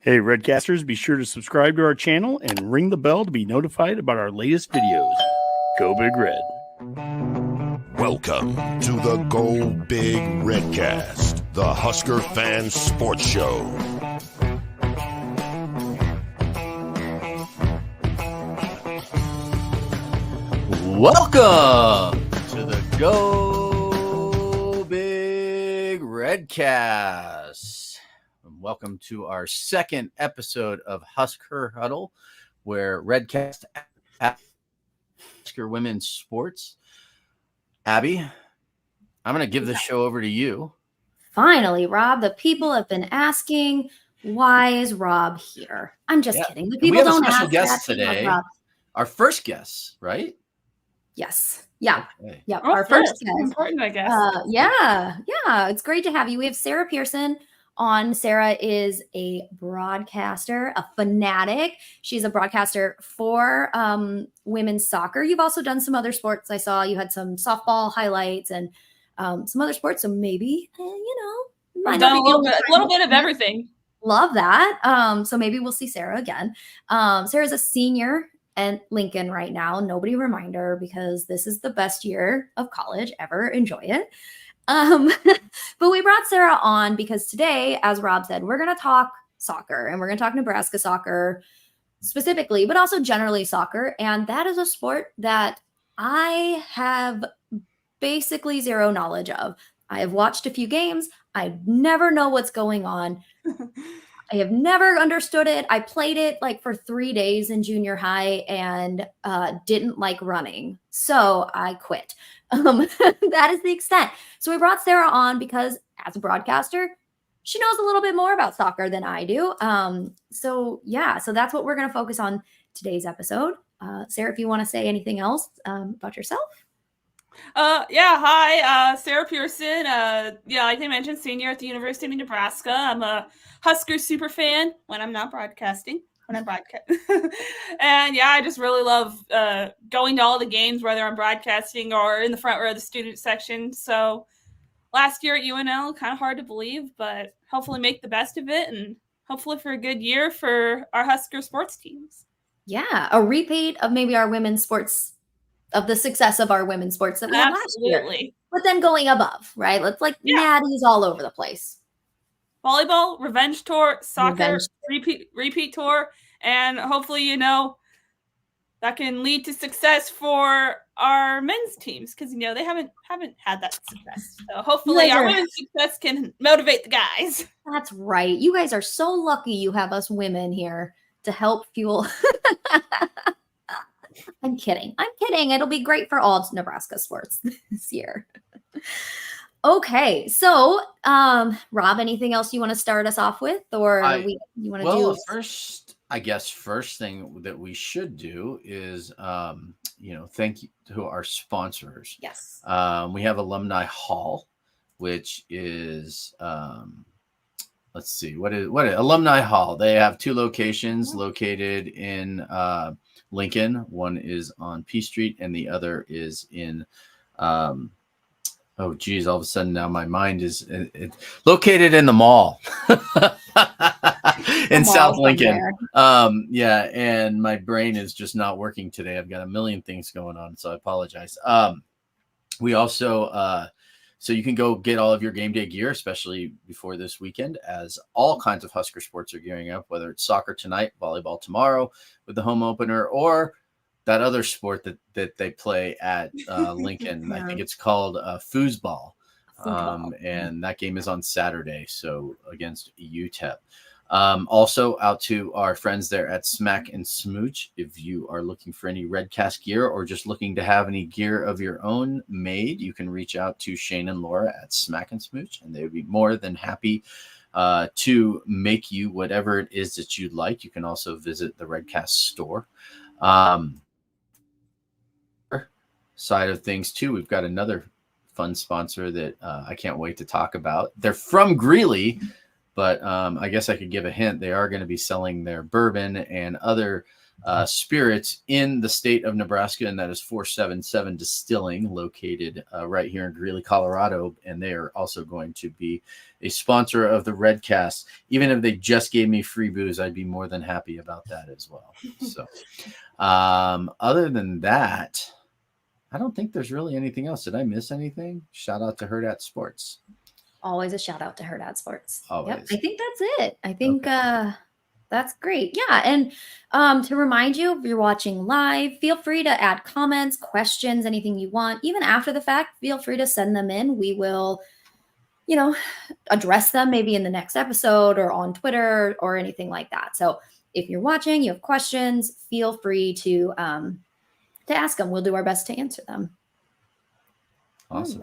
Hey, Redcasters, be sure to subscribe to our channel and ring the bell to be notified about our latest videos. Go Big Red. Welcome to the Go Big Redcast, the Husker Fan Sports Show. Welcome to the Go Big Redcast. Welcome to our second episode of HuskHer Huddle, where Redcast Husker women's sports. Abbie, I'm going to give the show over to you. Finally, Rob, the people have been asking, why is Rob here? I'm just kidding. The people don't ask. We have a special guest today. Our first guest, right? Yes. Yeah. Okay. Yeah. Our first guest. Important, I guess. Yeah. It's great to have you. We have Sarah Pearson on. Sarah is a broadcaster, a fanatic. She's a broadcaster for women's soccer. You've also done some other sports. I saw you had some softball highlights and some other sports. So maybe, I've done a little bit of everything. Love that. So maybe we'll see Sarah again. Sarah's a senior at Lincoln right now. Nobody remind her because this is the best year of college ever. Enjoy it. But we brought Sarah on because today, as Rob said, we're going to talk soccer and we're going to talk Nebraska soccer specifically, but also generally soccer. And that is a sport that I have basically zero knowledge of. I have watched a few games. I never know what's going on. I have never understood it. I played it like for 3 days in junior high and didn't like running. So I quit. That is the extent. So we brought Sarah on because as a broadcaster, she knows a little bit more about soccer than I do. So that's what we're going to focus on today's episode. Sarah, if you want to say anything else about yourself. Hi, Sarah Pearson. Like I mentioned, senior at the University of Nebraska. I'm a Husker super fan when I'm not broadcasting. And I just really love going to all the games, whether I'm broadcasting or in the front row of the student section. So last year at UNL, kind of hard to believe, but hopefully make the best of it and hopefully for a good year for our Husker sports teams. Yeah, a repeat of maybe our women's sports, of the success of our women's sports that we had last year. But then going above, right? Let's natties all over the place. Volleyball, revenge tour, soccer, repeat tour, and hopefully, that can lead to success for our men's teams because they haven't had that success. So hopefully our women's success can motivate the guys. That's right. You guys are so lucky you have us women here to help fuel. I'm kidding. It'll be great for all Nebraska sports this year. Okay. So, Rob, anything else you want to start us off with or you want to do? First thing that we should do is, thank you to our sponsors. Yes. We have Alumni Hall, which is, let's see, what is Alumni Hall? They have two locations located in Lincoln. One is on P Street and the other is in all of a sudden now my mind is located in the mall in South Lincoln. And my brain is just not working today. I've got a million things going on, so I apologize. We also so you can go get all of your game day gear, especially before this weekend, as all kinds of Husker sports are gearing up, whether it's soccer tonight, volleyball tomorrow with the home opener, or that other sport that they play at Lincoln. I think it's called foosball. And that game is on Saturday, so against UTEP. Also out to our friends there at Smack and Smooch. If you are looking for any Redcast gear or just looking to have any gear of your own made, you can reach out to Shane and Laura at Smack and Smooch, and they would be more than happy to make you whatever it is that you'd like. You can also visit the Redcast store. Side of things too, we've got another fun sponsor that I can't wait to talk about. They're from Greeley, but I guess I could give a hint. They are going to be selling their bourbon and other spirits in the state of Nebraska, and that is 477 Distilling, located right here in Greeley, Colorado. And they are also going to be a sponsor of the Redcast. Even if they just gave me free booze, I'd be more than happy about that as well. So other than that, I don't think there's really anything else. Did I miss anything? Shout out to Herd Sports. Always a shout out to Herd Sports. Always. Yep, I think that's it. I think that's great. Yeah. And to remind you, if you're watching live, feel free to add comments, questions, anything you want. Even after the fact, feel free to send them in. We will, address them maybe in the next episode or on Twitter or anything like that. So if you're watching, you have questions, feel free to ask them. We'll do our best to answer them. Awesome.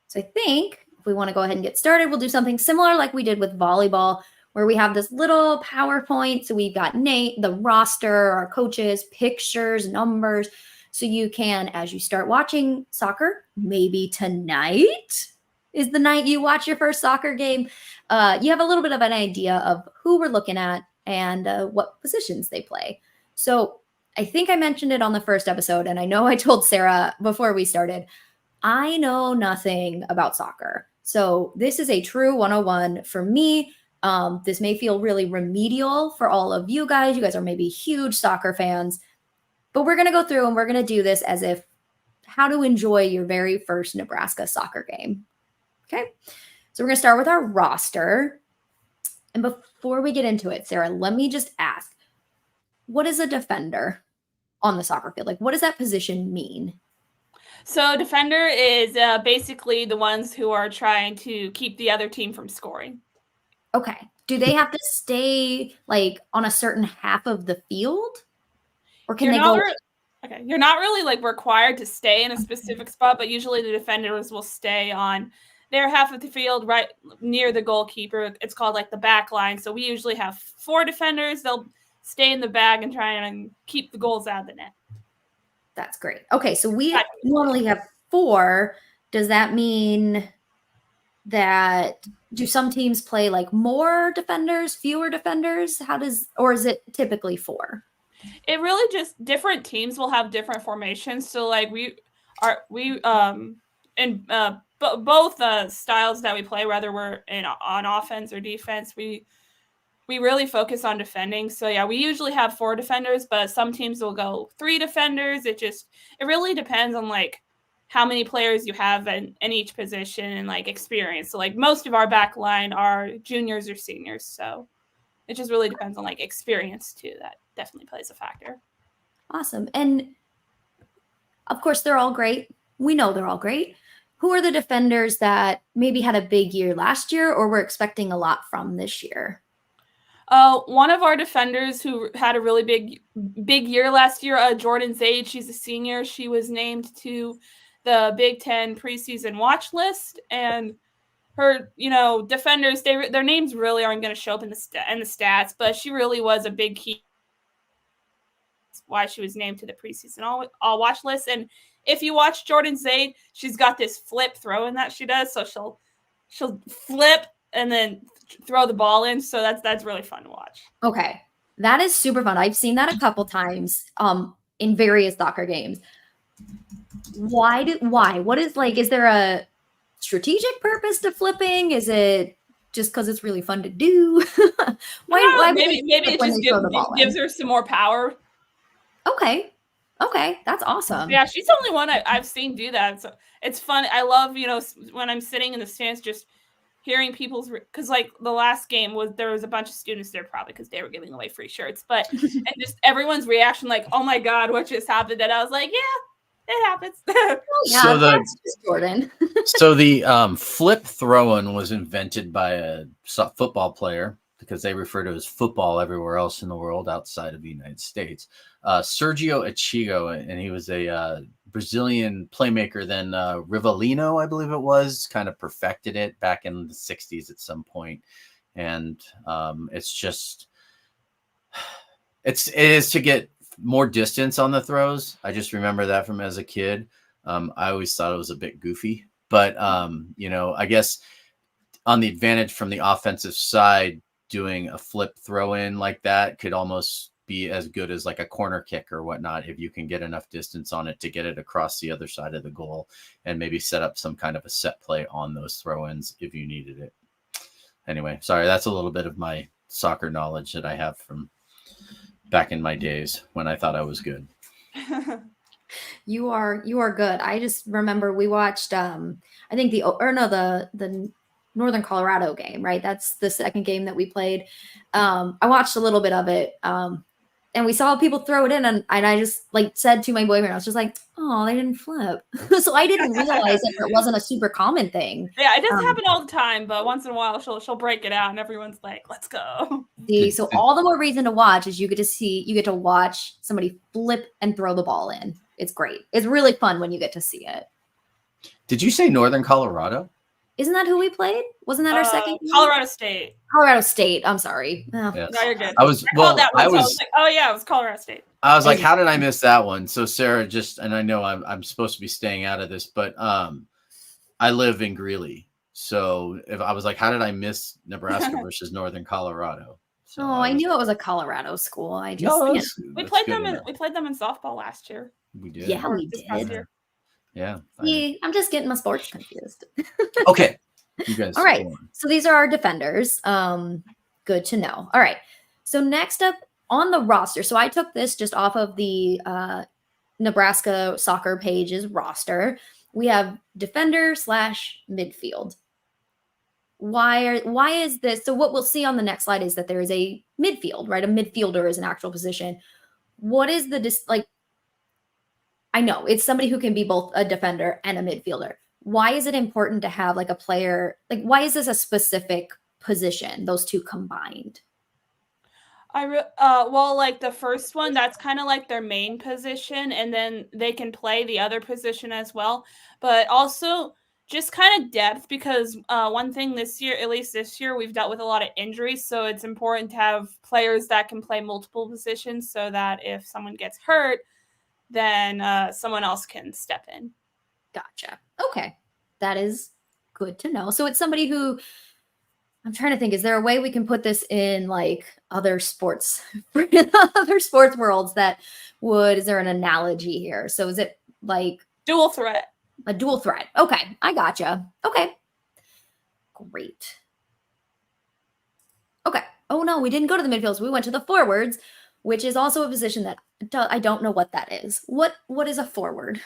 So I think if we want to go ahead and get started, we'll do something similar like we did with volleyball, where we have this little PowerPoint. So we've got Nate, the roster, our coaches, pictures, numbers. So you can, as you start watching soccer, maybe tonight is the night you watch your first soccer game. You have a little bit of an idea of who we're looking at and what positions they play. So I think I mentioned it on the first episode, and I know I told Sarah before we started, I know nothing about soccer. So this is a true 101 for me. This may feel really remedial for all of you guys. You guys are maybe huge soccer fans, but we're going to go through and we're going to do this as if how to enjoy your very first Nebraska soccer game. Okay. So we're going to start with our roster. And before we get into it, Sarah, let me just ask, what is a defender on the soccer field? Like, what does that position mean? So defender is basically the ones who are trying to keep the other team from scoring. Okay. Do they have to stay like on a certain half of the field? Or can they go? Okay. You're not really like required to stay in a specific spot, but usually the defenders will stay on their half of the field right near the goalkeeper. It's called like the back line. So we usually have 4 defenders. They'll stay in the bag and try and keep the goals out of the net. That's great. Okay, so we normally have 4. Does that mean that do some teams play like more defenders, fewer defenders? Or is it typically 4? It really just different teams will have different formations. So like both styles that we play, whether we're on offense or defense, we really focus on defending. So yeah, we usually have 4 defenders, but some teams will go 3 defenders. It really depends on like how many players you have in each position and like experience. So like most of our back line are juniors or seniors. So it just really depends on like experience too. That definitely plays a factor. Awesome. And of course they're all great. We know they're all great. Who are the defenders that maybe had a big year last year or we're expecting a lot from this year? One of our defenders who had a really big year last year, Jordan Zaid, she's a senior. She was named to the Big Ten preseason watch list, and her, defenders, their names really aren't going to show up in the stats, but she really was a big key. That's why she was named to the preseason all watch list. And if you watch Jordan Zaid, she's got this flip throwing that she does, so she'll flip and then throw the ball in. So that's really fun to watch. Okay. That is super fun. I've seen that a couple times in various soccer games. Why? What is like, is there a strategic purpose to flipping? Is it just because it's really fun to do? why maybe it just gives her some more power. Okay. That's awesome. Yeah, she's the only one I've seen do that. So it's fun. I love, when I'm sitting in the stands, just hearing people's, because like the last game there was a bunch of students there probably because they were giving away free shirts, but and just everyone's reaction like, oh my God, what just happened? And I was like, yeah, it happens. Yeah, so that's just Jordan. So the flip throwing was invented by a football player because they refer to it as football everywhere else in the world outside of the United States. Sergio Achigo, and he was a Brazilian playmaker. Then Rivellino, I believe it was, kind of perfected it back in the 60s at some point. And it is to get more distance on the throws. I just remember that from as a kid. I always thought it was a bit goofy, but I guess on the advantage from the offensive side, doing a flip throw in like that could almost be as good as like a corner kick or whatnot if you can get enough distance on it to get it across the other side of the goal and maybe set up some kind of a set play on those throw-ins if you needed it. Anyway, sorry, that's a little bit of my soccer knowledge that I have from back in my days when I thought I was good. You are good. I just remember we watched I think the Northern Colorado game, right? That's the second game that we played. I watched a little bit of it. And we saw people throw it in, and I just like said to my boyfriend, I was just like, oh, they didn't flip. So I didn't realize that it wasn't a super common thing. Yeah, it doesn't happen all the time, but once in a while she'll break it out and everyone's like, let's go. So all the more reason to watch is you get to watch somebody flip and throw the ball in. It's great. It's really fun when you get to see it. Did you say Northern Colorado? Isn't that who we played? Wasn't that our second game? Colorado State. Colorado State. I'm sorry. Oh. Yes. No, you're good. I was like, oh yeah, it was Colorado State. I was like, how did I miss that one? So Sarah, and I know I'm supposed to be staying out of this, but I live in Greeley. So if I was like, how did I miss Nebraska versus Northern Colorado? So I knew it was a Colorado school. I just we played them in softball last year. We did. Yeah, we did. Yeah. See, I'm just getting my sports confused. Okay. You guys. All right. So these are our defenders. Good to know. All right. So next up on the roster. So I took this just off of the Nebraska soccer page's roster. We have defender / midfield. Why is this? So what we'll see on the next slide is that there is a midfield, right? A midfielder is an actual position. What is the I know it's somebody who can be both a defender and a midfielder. Why is it important to have like a player? Like, why is this a specific position? Those two combined. Well, like the first one, that's kind of like their main position, and then they can play the other position as well. But also just kind of depth, because one thing this year, at least this year, we've dealt with a lot of injuries, so it's important to have players that can play multiple positions, so that if someone gets hurt, then someone else can step in. Gotcha. Okay. That is good to know. So it's somebody who, I'm trying to think, is there a way we can put this in like other sports, worlds is there an analogy here? So is it like dual threat? A dual threat. Okay. I gotcha. Okay. Great. Okay. Oh no, we didn't go to the midfields. We went to the forwards, which is also a position that I don't know what that is. What is a forward?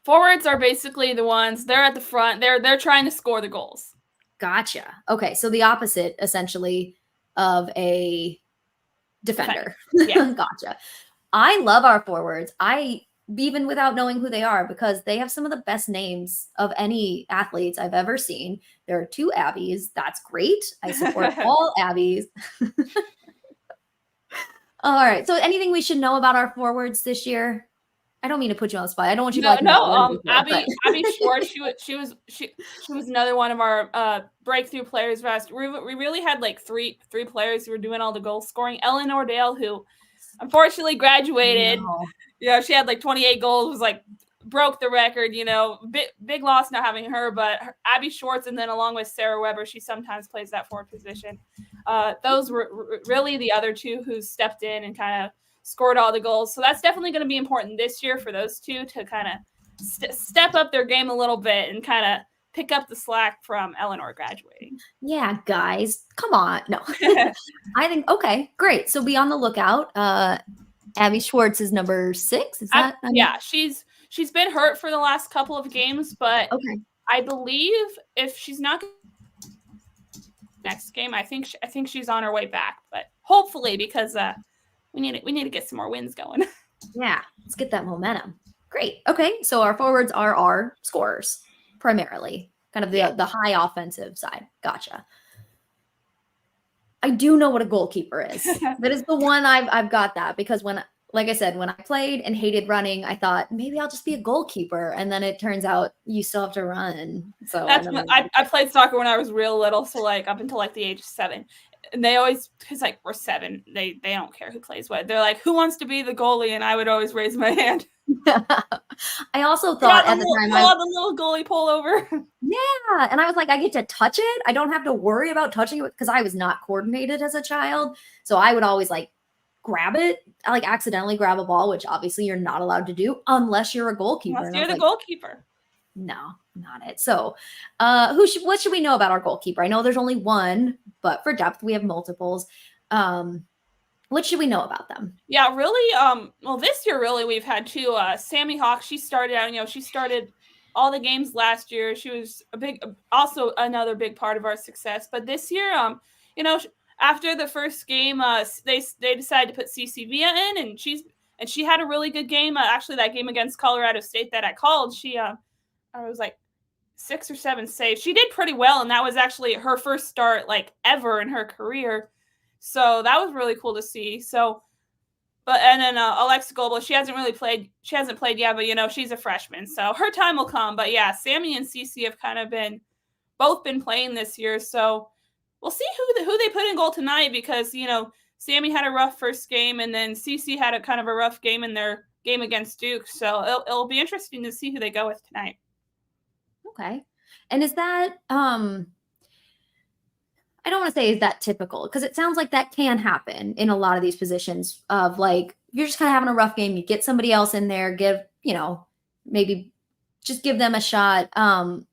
Forwards are basically the ones, they're at the front. They're trying to score the goals. Gotcha. Okay, so the opposite essentially of a defender. Yeah. Gotcha. I love our forwards. Even without knowing who they are, because they have some of the best names of any athletes I've ever seen. There are 2 Abbies. That's great. I support all Abbies. All right. So anything we should know about our forwards this year? I don't mean to put you on the spot. I don't want you to Abbie Schwartz, she was another one of our breakthrough players. We really had like three players who were doing all the goal scoring. Eleanor Dale, who unfortunately graduated. No. Yeah, she had like 28 goals, was like broke the record, big loss not having her, but Abbie Schwartz, and then along with Sarah Weber, she sometimes plays that forward position. Those were really the other 2 who stepped in and kind of scored all the goals. So that's definitely going to be important this year for those 2 to kind of step up their game a little bit and kind of pick up the slack from Eleanor graduating. Yeah, guys, come on. No, I think, okay, great. So be on the lookout. Abbie Schwartz is number 6. Is that? Yeah, she's been hurt for the last couple of games, but okay. I believe if she's not next game, I think she's on her way back. But hopefully, because we need to get some more wins going. Yeah, let's get that momentum. Great. Okay, so our forwards are our scorers primarily, kind of the high offensive side. Gotcha. I do know what a goalkeeper is. That is the one I've got that, because like I said, when I played and hated running, I thought maybe I'll just be a goalkeeper, and then it turns out you still have to run. So I played soccer when I was real little, so like up until like the age of 7. And they always, because like we're 7, they don't care who plays what. They're like, who wants to be the goalie? And I would always raise my hand. I also thought at the time, the little goalie pull over. yeah, and I was like, I get to touch it. I don't have to worry about touching it because I was not coordinated as a child. So I would always like grab it. I like accidentally grab a ball, which obviously you're not allowed to do unless you're a goalkeeper. Unless you're the goalkeeper. No, not it. So, what should we know about our goalkeeper? I know there's only one, but for depth, we have multiples. What should we know about them? Yeah, really. Well, this year, really, we've had two. Sammy Hawk, she started out, she started all the games last year. She was also another big part of our success. But this year, after the first game, they decided to put CCV in, and she had a really good game. Actually, that game against Colorado State that I called, I was like 6 or 7 saves. She did pretty well, and that was actually her first start like ever in her career. So that was really cool to see. So, and then Alexa Goble, she hasn't played yet, but she's a freshman, so her time will come. But yeah, Sammy and Cece have kind of both been playing this year, so we'll see who they put in goal tonight because Sammy had a rough first game, and then Cece had a kind of a rough game in their game against Duke. So it'll be interesting to see who they go with tonight. Okay, and is that I don't want to say is that typical because it sounds like that can happen in a lot of these positions of like you're just kind of having a rough game. You get somebody else in there, maybe just give them a shot. Or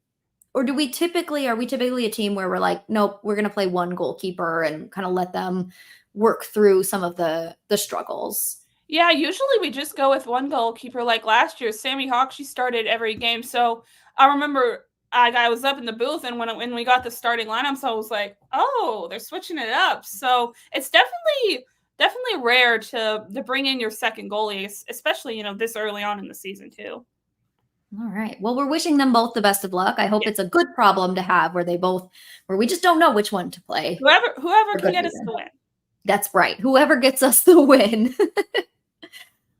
are we typically a team where we're like, nope, we're going to play one goalkeeper and kind of let them work through some of the struggles? Yeah, usually we just go with one goalkeeper. Like last year, Sammy Hawk, she started every game. So I remember I was up in the booth, and when we got the starting lineup, so I was like, oh, they're switching it up. So it's definitely rare to bring in your second goalie, especially, this early on in the season too. All right. Well, we're wishing them both the best of luck. I hope it's a good problem to have where we just don't know which one to play. Whoever can get us the win. That's right. Whoever gets us the win.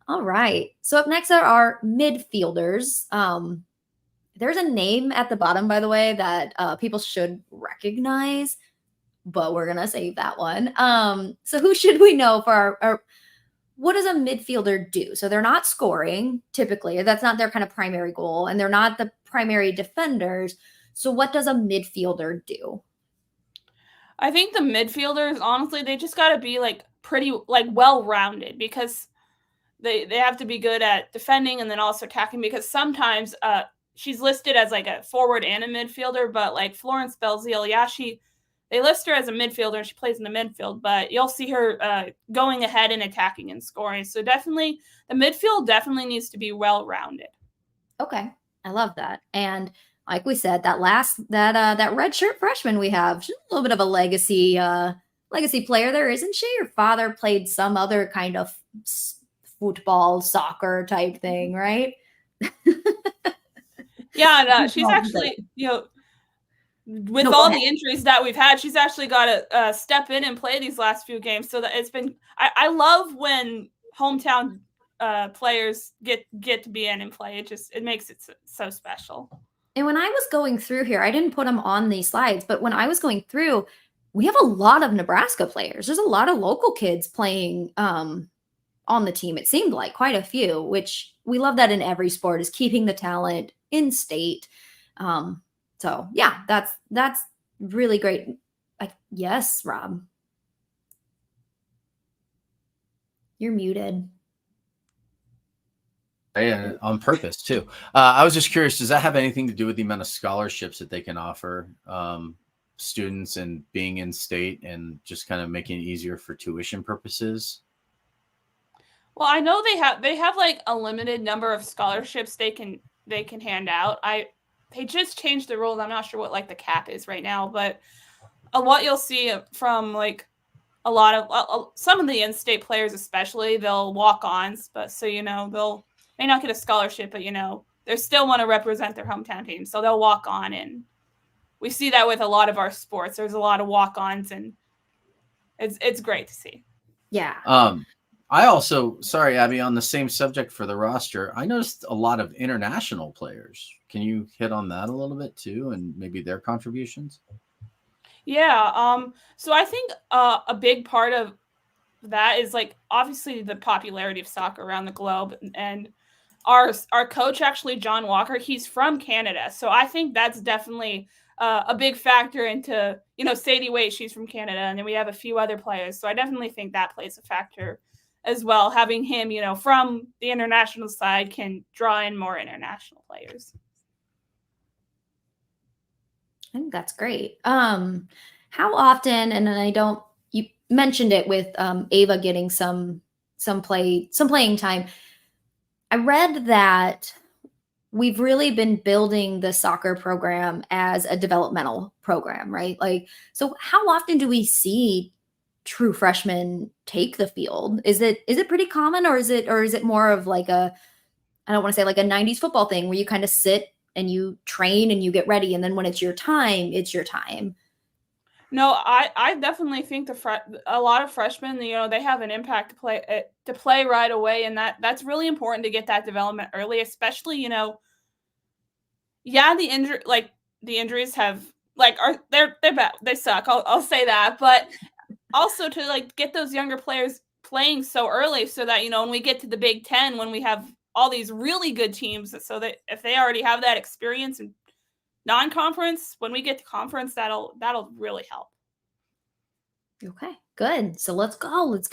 All right. So up next are our midfielders. There's a name at the bottom, by the way, that people should recognize, but we're going to save that one. So who should we know for our what does a midfielder do? So they're not scoring typically. That's not their kind of primary goal, and they're not the primary defenders. So what does a midfielder do? I think the midfielders, honestly, they just got to be like pretty like well-rounded because they have to be good at defending and then also attacking because sometimes she's listed as like a forward and a midfielder, but like Florence Belzile, they list her as a midfielder and she plays in the midfield, but you'll see her going ahead and attacking and scoring. So definitely the midfield definitely needs to be well-rounded. Okay. I love that. And like we said, that red shirt freshman we have, she's a little bit of a legacy player there, isn't she? Her father played some other kind of football, soccer type thing, right? Yeah, and she's actually, with all the injuries that we've had, she's actually got to step in and play these last few games. So that it's been, I love when hometown players get to be in and play. It makes it so special. And when I was going through here, I didn't put them on these slides, but when I was going through, we have a lot of Nebraska players. There's a lot of local kids playing on the team. It seemed like quite a few, which we love that in every sport is keeping the talent in state. So yeah, that's really great. Yes, Rob. You're muted. Yeah, on purpose too. I was just curious, does that have anything to do with the amount of scholarships that they can offer students and being in state and just kind of making it easier for tuition purposes? Well, I know they have like a limited number of scholarships they can hand out. They just changed the rules. I'm not sure what like the cap is right now, but what you'll see from like a lot of some of the in-state players, especially, they'll walk-ons, but so they'll may not get a scholarship, but they still want to represent their hometown team, so they'll walk on, and we see that with a lot of our sports. There's a lot of walk-ons, and it's great to see. Yeah. I also, sorry, Abbie, on the same subject for the roster, I noticed a lot of international players. Can you hit on that a little bit too, and maybe their contributions? Yeah. So I think a big part of that is like obviously the popularity of soccer around the globe, and our coach, actually, John Walker, he's from Canada. So I think that's definitely a big factor into, Sadie Waite, she's from Canada. And then we have a few other players. So I definitely think that plays a factor as well. Having him, from the international side can draw in more international players. I think that's great. How often, and you mentioned it with Ava getting some playing time. I read that we've really been building the soccer program as a developmental program, right? Like, so how often do we see true freshmen take the field? Is it pretty common, or is it more of like I don't want to say like a 90s football thing where you kind of sit and you train and you get ready, and then when it's your time, it's your time? No, I definitely think a lot of freshmen, they have an impact to play right away, and that's really important to get that development early, especially, the injuries have they're bad, they suck. I'll say that, but also to get those younger players playing so early, so that when we get to the Big Ten, when we have all these really good teams, so that if they already have that experience in non-conference, when we get to conference, that'll really help. Okay, good. So let's go. Let's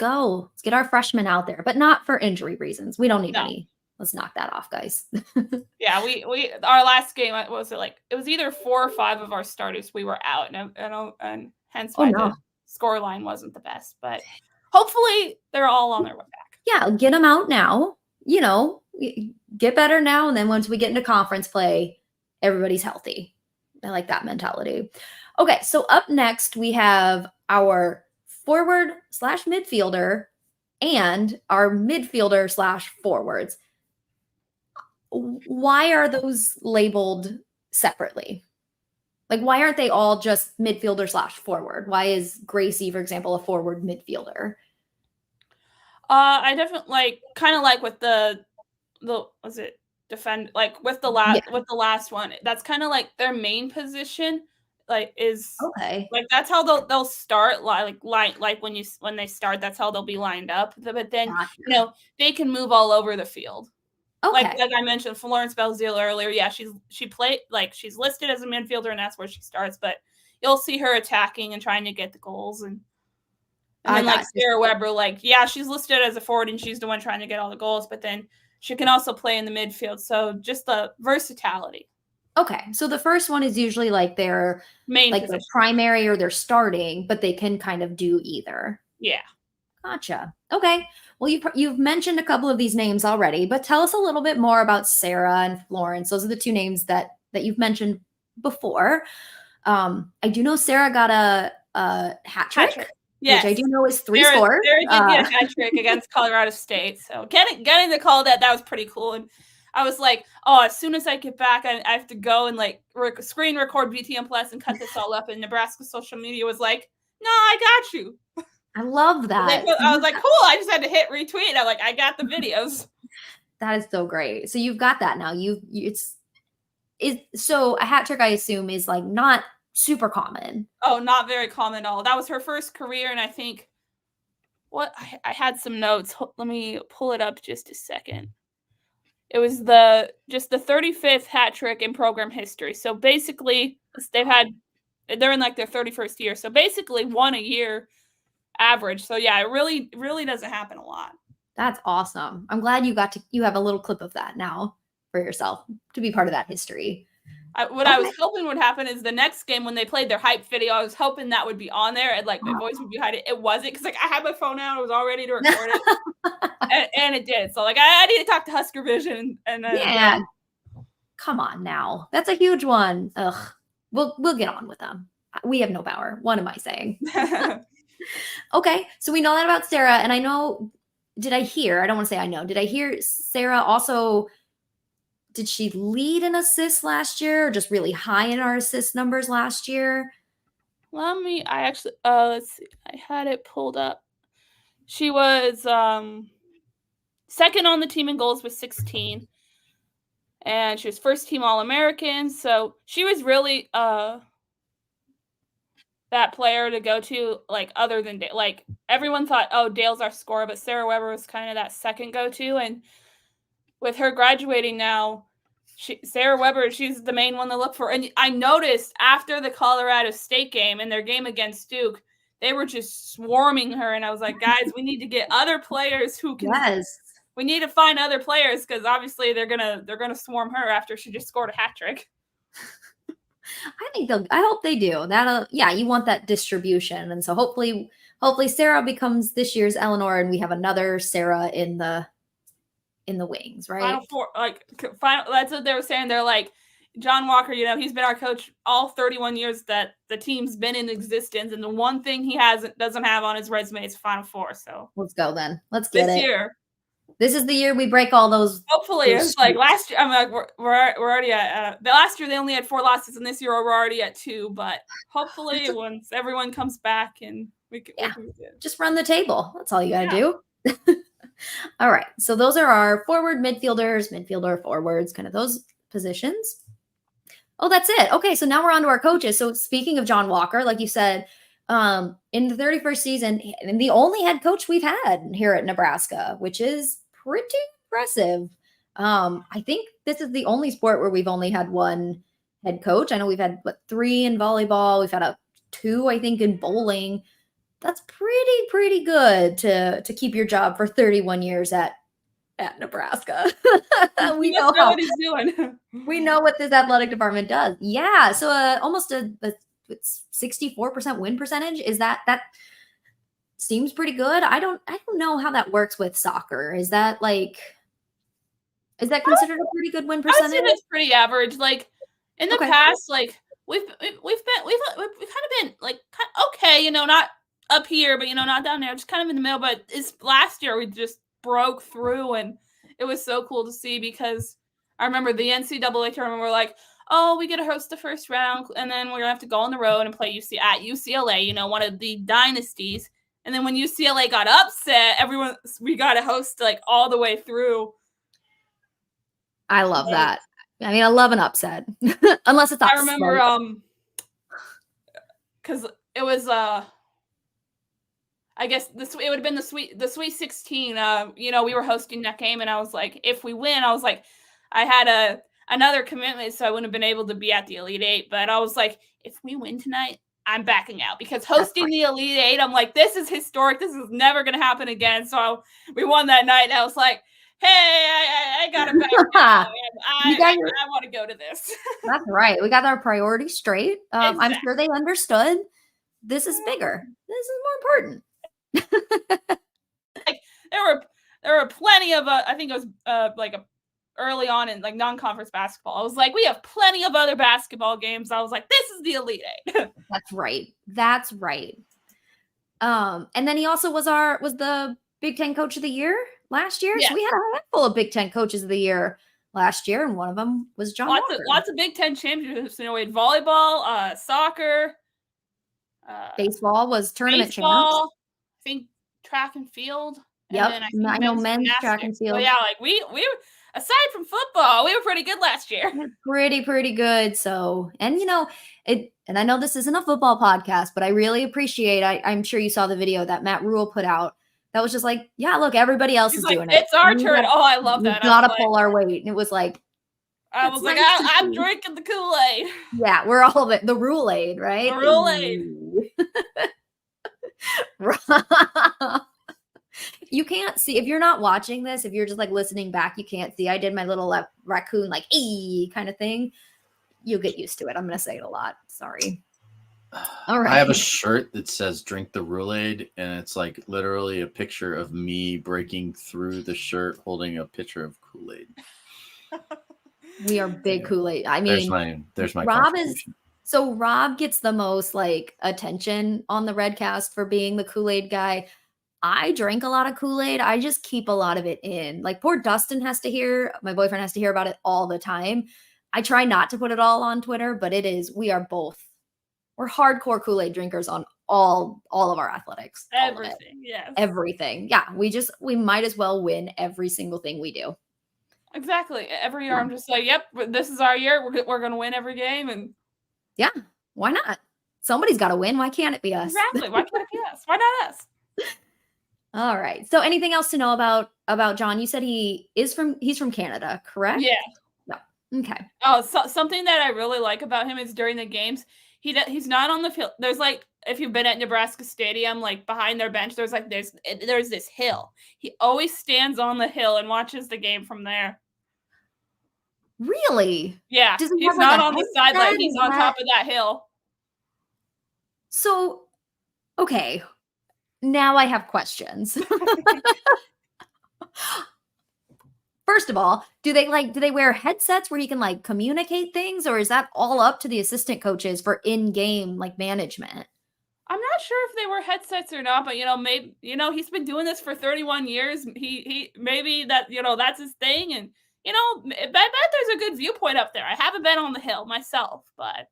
get our freshmen out there, but not for injury reasons. We don't need any. Let's knock that off, guys. Yeah, we our last game, what was it like? It was either 4 or 5 of our starters we were out, and hence why the score line wasn't the best. But hopefully they're all on their way back. Yeah, get them out now. Get better now, and then once we get into conference play, everybody's healthy. I like that mentality. Okay, so up next we have our forward/midfielder and our midfielder/forwards. Why are those labeled separately? Like, why aren't they all just midfielder/forward? Why is Gracie, for example, a forward midfielder? I definitely kind of with the was it defend with the last one. That's kind of like their main position. Is okay. That's how they'll start. When they start, that's how they'll be lined up. But then they can move all over the field. Okay. Like I mentioned, Florence Belzile earlier. Yeah, she's listed as a midfielder, and that's where she starts. But you'll see her attacking and trying to get the goals, and then Sarah Weber, she's listed as a forward, and she's the one trying to get all the goals. But then she can also play in the midfield. So just the versatility. Okay, so the first one is usually their main position, their primary or their starting, but they can kind of do either. Yeah. Gotcha. Okay. Well, you've mentioned a couple of these names already, but tell us a little bit more about Sarah and Florence. Those are the two names that you've mentioned before. I do know Sarah got a hat trick. Yes. Which I do know is 3 scores. Sarah did get a hat trick against Colorado State. So getting the call that was pretty cool. And I was like, oh, as soon as I get back, I have to go and screen record BTM Plus and cut this all up. And Nebraska social media was like, no, I got you. I love that. I was like, cool. I just had to hit retweet. I'm like, I got the videos. That is so great. So you've got that now. So a hat trick, I assume, is not super common. Oh, not very common at all. That was her first career, and I think I had some notes. Let me pull it up just a second. It was the 35th hat trick in program history. So basically, they're in their 31st year. So basically, 1 a year average. So yeah, it really, really doesn't happen a lot. That's awesome. I'm glad you have a little clip of that now for yourself to be part of that history. I was hoping would happen is the next game when they played their hype video, I was hoping that would be on there and my voice would be behind it. It wasn't, because I had my phone out, I was all ready to record it, and it did. So I need to talk to HuskHer Vision. And yeah, come on now, that's a huge one. Ugh, we'll get on with them. We have no power. What am I saying? Okay, so we know that about Sarah, and I know. Did I hear? I don't want to say I know. Did I hear Sarah also? Did she lead in assists last year, or just really high in our assist numbers last year? I actually, let's see. I had it pulled up. She was second on the team in goals with 16. And she was first team All-American. So she was really that player to go to, other than everyone thought, oh, Dale's our scorer, but Sarah Weber was kind of that second go-to. And with her graduating now, Sarah Weber, she's the main one to look for. And I noticed after the Colorado State game and their game against Duke, they were just swarming her. And I was like, guys, we need to get other players who can. Yes. We need to find other players because obviously they're gonna swarm her after she just scored a hat trick. I hope they do. You want that distribution. And so hopefully Sarah becomes this year's Eleanor and we have another Sarah in the wings, right? Final four, that's what they were saying. They're like, John Walker, he's been our coach all 31 years that the team's been in existence. And the one thing he doesn't have on his resume is Final Four. So let's go then. Let's get this it. year. This is the year we break all those. Hopefully, it's like last year. I'm like, we're already at. The last year they only had 4 losses, and this year we're already at 2. But hopefully, once everyone comes back, and we can just run the table. That's all you got to do. All right. So those are our forward, midfielder, forwards, kind of those positions. Oh, that's it. Okay. So now we're on to our coaches. So speaking of John Walker, like you said, in the 31st season, and the only head coach we've had here at Nebraska, which is pretty impressive. I think this is the only sport where we've only had one head coach. I know we've had 3 in volleyball. We've had 2, I think, in bowling. That's pretty good to keep your job for 31 years at Nebraska. we know what he's doing. We know what this athletic department does. Yeah. So almost it's 64% win percentage. Is that seems pretty good? I don't know how that works with soccer. Is that considered a pretty good win percentage? I would say that's pretty average. Like in the past, like we've kind of been like okay, not up here, but not down there, just kind of in the middle. But last year we just broke through, and it was so cool to see because I remember the NCAA tournament. We're like, oh, we get to host the first round, and then we're gonna have to go on the road and play at UCLA, one of the dynasties. And then when UCLA got upset, we got to host like all the way through. I love that. I mean, I love an upset, unless it's. I remember, because it was I guess it would have been the Sweet 16. We were hosting that game, and I was like, if we win, I was like, I had another commitment, so I wouldn't have been able to be at the Elite Eight. But I was like, if we win tonight, I'm backing out because hosting the Elite Eight, I'm like, this is historic. This is never going to happen again. So we won that night, and I was like, hey, I got to back out. I want to go to this. That's right. We got our priorities straight. Exactly. I'm sure they understood. This is bigger. This is more important. Like there were plenty of I think it was early on in like non-conference basketball. I was like, we have plenty of other basketball games. I was like, this is the Elite Eight. That's right. And then he also was the Big Ten Coach of the Year last year. Yes. So we had a handful of Big Ten Coaches of the Year last year, and one of them was John Walker. Lots of Big Ten championships. We had volleyball, soccer, baseball was tournament champs. I think track and field. Yep, I know men's track and field. So yeah, like we aside from football, we were pretty good last year. Pretty good. So, and and I know this isn't a football podcast, but I really appreciate. I'm sure you saw the video that Matt Rule put out. That was just like, yeah, look, everybody else is doing it. It's our turn. I love that. We gotta pull our weight, and it was like. I was like, I'm drinking the Kool-Aid. Yeah, we're all of it. The Rule-Aid, right? The Rule-Aid. You can't see if you're not watching this. If you're just like listening back, you can't see. I did my little raccoon like kind of thing. You'll get used to it. I'm gonna say it a lot. Sorry. All right. I have a shirt that says "Drink the Kool-Aid," and it's like literally a picture of me breaking through the shirt, holding a pitcher of Kool-Aid. We are big Kool-Aid. I mean, there's my Rob gets the most like attention on the Redcast for being the Kool-Aid guy. I drink a lot of Kool-Aid. I just keep a lot of it in. Like poor Dustin my boyfriend has to hear about it all the time. I try not to put it all on Twitter, but we're hardcore Kool-Aid drinkers on all of our athletics. Everything. Yes. Everything. Yeah. We might as well win every single thing we do. Exactly. Every year I'm just like, yep, this is our year. We're going to win every game. And yeah, why not? Somebody's got to win. Why can't it be us? Exactly. Why can't it be us? Why not us? All right. So anything else to know about about John. You said he's from Canada, correct? Yeah. Yeah. Okay. Oh, something that I really like about him is during the games, he's not on the field. There's like, if you've been at Nebraska Stadium, like behind their bench, there's this hill. He always stands on the hill and watches the game from there. Really? Yeah. Does he He's have, like, not a on the headset? sideline. He's Is on that- top of that hill. So, okay. Now I have questions. First of all, do they wear headsets where he can like communicate things, or is that all up to the assistant coaches for in-game like management? I'm not sure if they wear headsets or not, but maybe he's been doing this for 31 years. He maybe that's his thing, and I bet there's a good viewpoint up there. I haven't been on the hill myself, but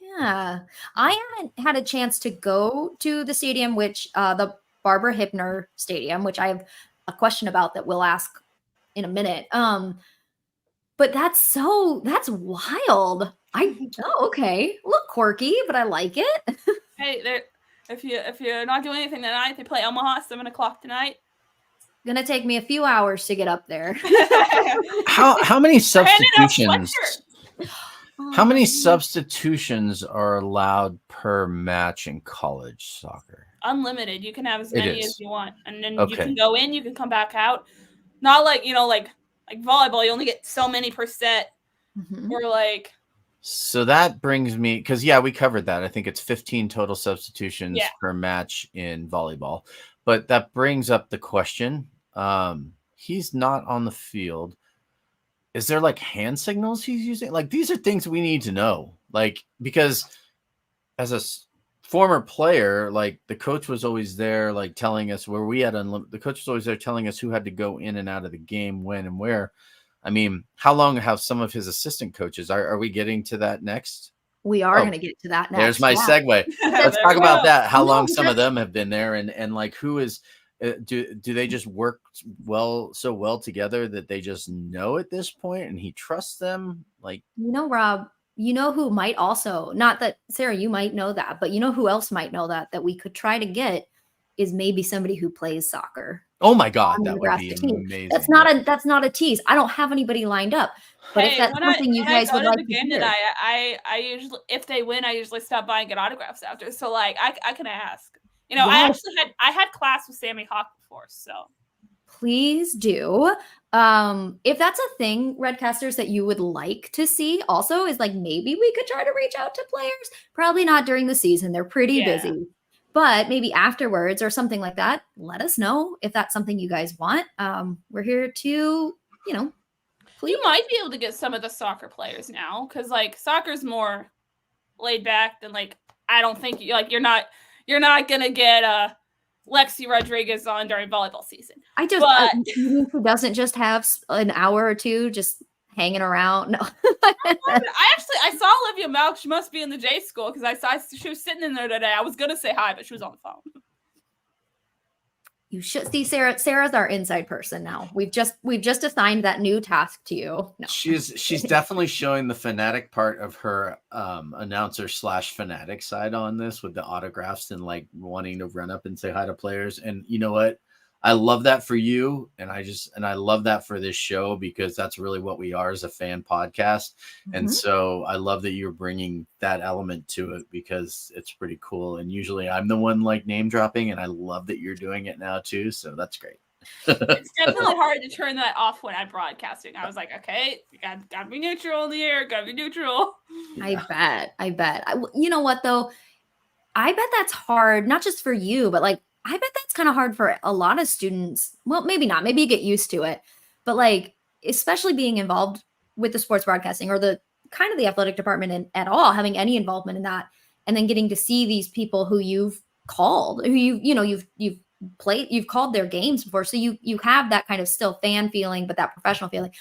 Yeah, I haven't had a chance to go to the stadium, which the Barbara Hippner Stadium, which I have a question about that we'll ask in a minute. But that's wild. Okay, look quirky, but I like it. Hey, if you're not doing anything tonight, they play Omaha 7:00 tonight. Gonna take me a few hours to get up there. How many substitutions? sweatshirts. How many substitutions are allowed per match in college soccer? Unlimited. You can have as It many is. as you want, and then you Okay. can go in, you can come back out. Not like like volleyball, you only get so many per set, Mhm. or like. So that brings me, because we covered that. I think it's 15 total substitutions per match in volleyball. But that brings up the question. He's not on the field. Is there like hand signals he's using? Like, these are things we need to know. Like, because as a former player, like the coach was always there, like telling us where we had the coach was always there telling us who had to go in and out of the game, when and where. I mean, how long have some of his assistant coaches? Are we getting to that next? We are going to get to that next. There's my yeah. segue. Let's There talk we about go. that. How No, long some of because- them have been there, and like who is do they just work so well together that they just know at this point and he trusts them? Like, Rob, who might also, not that Sarah, you might know that, but who else might know that we could try to get is maybe somebody who plays soccer. oh my God, On the that would be Nebraska team. amazing. That's not a tease. I don't have anybody lined up. But if that's something you guys would like to game hear. tonight, I usually, if they win, I usually stop by and get autographs after. So like I can ask. Yes. I had class with Sammy Hawk before, so Please do. If that's a thing, Redcasters, that you would like to see also is like maybe we could try to reach out to players. Probably not during the season. They're pretty Yeah. busy. But maybe afterwards or something like that. Let us know if that's something you guys want. We're here to, please. you might be able to get some of the soccer players now, because like soccer's more laid back than like, I don't think you're not gonna get Lexi Rodriguez on during volleyball season. Who doesn't just have an hour or two just hanging around? No. I saw Olivia Malk. She must be in the J school, because I saw she was sitting in there today. I was gonna say hi, but she was on the phone. You should see Sarah. Sarah's our inside person now. We've just assigned that new task to you. No. She's definitely showing the fanatic part of her announcer / fanatic side on this, with the autographs and like wanting to run up and say hi to players. And you know what? I love that for you, and I love that for this show, because that's really what we are as a fan podcast. And so I love that you're bringing that element to it, because it's pretty cool. And usually I'm the one like name dropping, and I love that you're doing it now too. So that's great. It's definitely hard to turn that off when I'm broadcasting. I was like, okay, you gotta be neutral in the air. Gotta be neutral. I bet. You know what though? I bet that's hard, not just for you, but like I bet that's kind of hard for a lot of students. Well, maybe not. Maybe you get used to it. But like, especially being involved with the sports broadcasting or the kind of the athletic department at all, having any involvement in that, and then getting to see these people who you've called, who you've played, you've called their games before. So you have that kind of still fan feeling, but that professional feeling.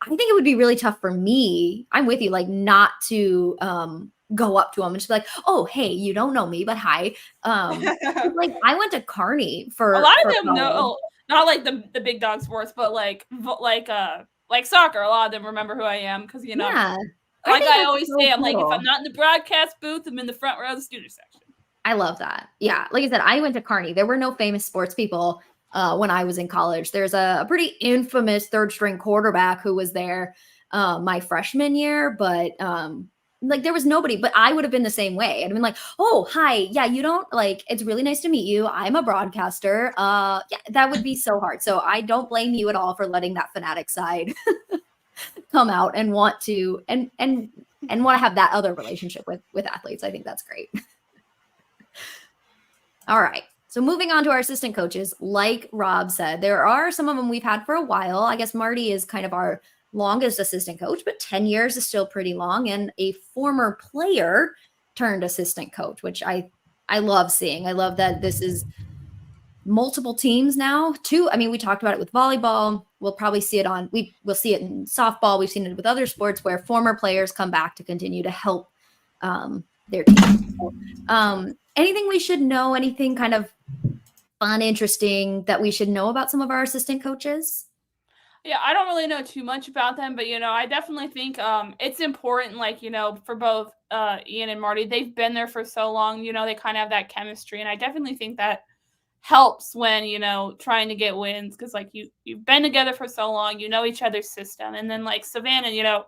I think it would be really tough for me. I'm with you, like not to go up to them and just be like, "Oh, hey, you don't know me, but hi." Like I went to Kearney for a lot of them college. know, not like the big dog sports, but like soccer. A lot of them remember who I am, because Yeah, like think I that's always so say, I'm like, if cool. I'm not in the broadcast booth, I'm in the front row of the student section. I love that. Yeah, like I said, I went to Kearney. There were no famous sports people when I was in college. There's a pretty infamous third string quarterback who was there my freshman year, but like there was nobody, but I would have been the same way. I'd been like, oh, hi. Yeah, you don't like, it's really nice to meet you. I'm a broadcaster. Yeah, that would be so hard. So I don't blame you at all for letting that fanatic side come out and want to, and want to have that other relationship with athletes. I think that's great. All right. So moving on to our assistant coaches, like Rob said, there are some of them we've had for a while. I guess Marty is kind of our longest assistant coach, but 10 years is still pretty long. And a former player turned assistant coach, which I love seeing. I love that this is multiple teams now too. I mean, we talked about it with volleyball. We'll probably see it we'll see it in softball. We've seen it with other sports where former players come back to continue to help their team. So, anything we should know, anything kind of fun, interesting that we should know about some of our assistant coaches? Yeah, I don't really know too much about them, but, I definitely think it's important, like, for both Ian and Marty, they've been there for so long, they kind of have that chemistry. And I definitely think that helps when, trying to get wins because, like, you've been together for so long, you know each other's system. And then, like, Savannah,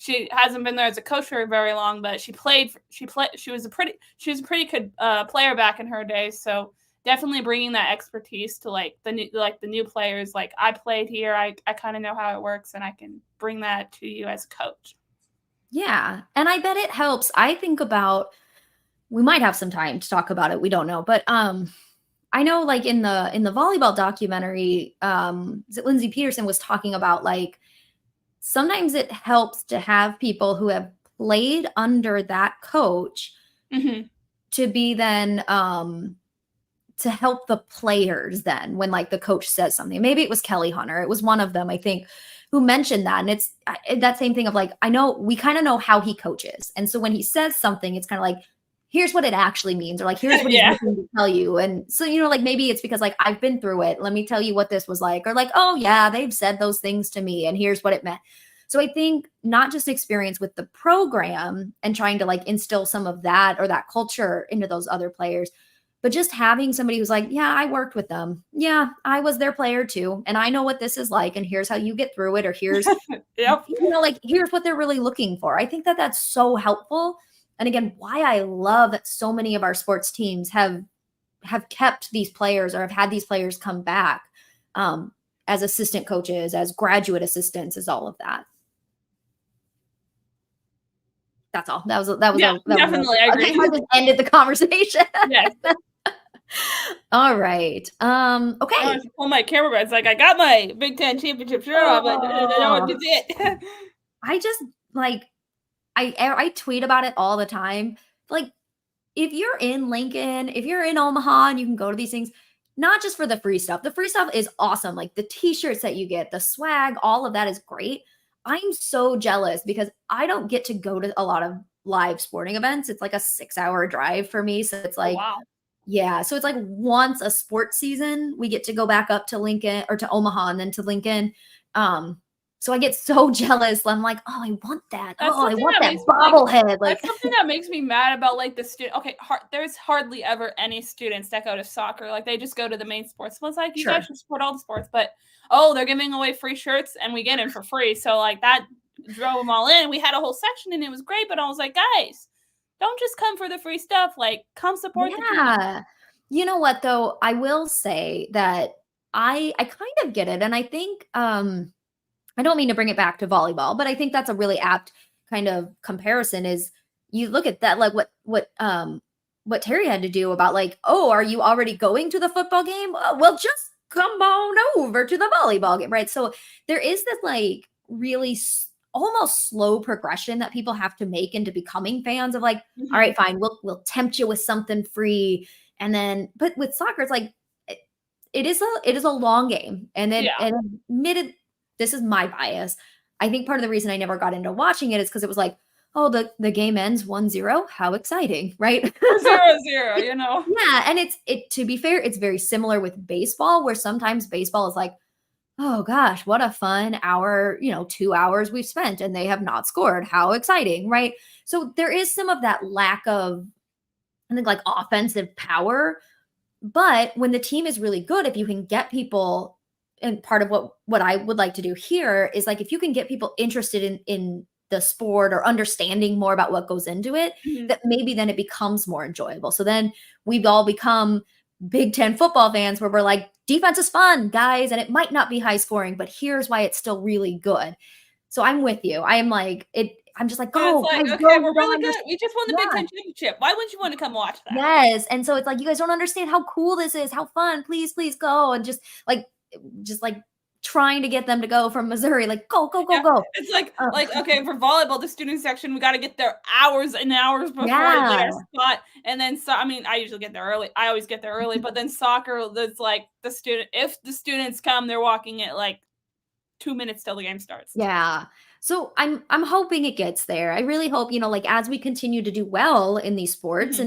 she hasn't been there as a coach for very long, but she was a pretty good player back in her day. So definitely bringing that expertise to the new players. Like, I played here, I kind of know how it works, and I can bring that to you as a coach. Yeah, and I bet it helps. I think about, we might have some time to talk about it. We don't know, but I know, like in the volleyball documentary, Lindsay Peterson was talking about, like, sometimes it helps to have people who have played under that coach to be then to help the players then when, like, the coach says something. Maybe it was Kelly Hunter. It was one of them, I think, who mentioned that. And it's that same thing of, like, I know we kind of know how he coaches. And so when he says something, it's kind of like, here's what it actually means, or like, here's what he's looking to tell you. And so, like, maybe it's because, like, I've been through it. Let me tell you what this was like. Or like, oh yeah, they've said those things to me and here's what it meant. So I think not just experience with the program and trying to, like, instill some of that or that culture into those other players, but just having somebody who's like, yeah, I worked with them. Yeah, I was their player too. And I know what this is like. And here's how you get through it. Or here's, like, here's what they're really looking for. I think that that's so helpful. And again, why I love that so many of our sports teams have kept these players or have had these players come back as assistant coaches, as graduate assistants, as all of that. That's all. That was definitely. I agree. I just ended the conversation. Yes. All right. Okay. I have to pull my camera back. It's like, I got my Big Ten championship shirt, but I don't know what to do. I just, like, I tweet about it all the time. Like, if you're in Lincoln, if you're in Omaha and you can go to these things, not just for the free stuff. The free stuff is awesome. Like the t-shirts that you get, the swag, all of that is great. I'm so jealous because I don't get to go to a lot of live sporting events. It's like a 6-hour drive for me. So it's like, wow. Yeah. So it's like once a sports season, we get to go back up to Lincoln or to Omaha and then to Lincoln. So I get so jealous. I'm like, oh, I want that. I want that bobblehead. That's something that makes me mad about, like, the student. Okay, there's hardly ever any students that go to soccer. Like, they just go to the main sports. Well, it's like, you guys should support all the sports. But, they're giving away free shirts and we get them for free. So, like, that drove them all in. We had a whole section and it was great. But I was like, guys, don't just come for the free stuff. Like, come support the team. You know what, though? I will say that I kind of get it. And I think I don't mean to bring it back to volleyball, but I think that's a really apt kind of comparison is you look at that, like what Terry had to do about, like, oh, are you already going to the football game? Well, just come on over to the volleyball game, right? So there is this, like, really almost slow progression that people have to make into becoming fans of, like, all right, fine, we'll tempt you with something free. And then, but with soccer, it's like, it is a long game. And then, and admitted, this is my bias. I think part of the reason I never got into watching it is because it was like, oh, the game ends 1-0. How exciting, right? 0-0, Yeah. And it to be fair, it's very similar with baseball, where sometimes baseball is like, oh gosh, what a fun hour, 2 hours we've spent and they have not scored. How exciting, right? So there is some of that lack of, I think, like, offensive power. But when the team is really good, if you can get people, and part of what I would like to do here is like, if you can get people interested in the sport or understanding more about what goes into it, that maybe then it becomes more enjoyable. So then we've all become Big Ten football fans where we're like, defense is fun, guys, and it might not be high scoring, but here's why it's still really good. So I'm with you. I am like it. I'm just like, go, It's like, guys, okay, go, we're you don't really good. understand. We just won the Big Ten championship. Why wouldn't you want to come watch that? Yes. And so it's like, you guys don't understand how cool this is, how fun. Please, please go. And just like trying to get them to go from Missouri, like go. It's like okay, for volleyball, the student section, we got to get there hours and hours before we get our spot. And then so I mean, I usually get there early. I always get there early, but then soccer, that's like if the students come, they're walking at like 2 minutes till the game starts. Yeah. So I'm hoping it gets there. I really hope, like as we continue to do well in these sports,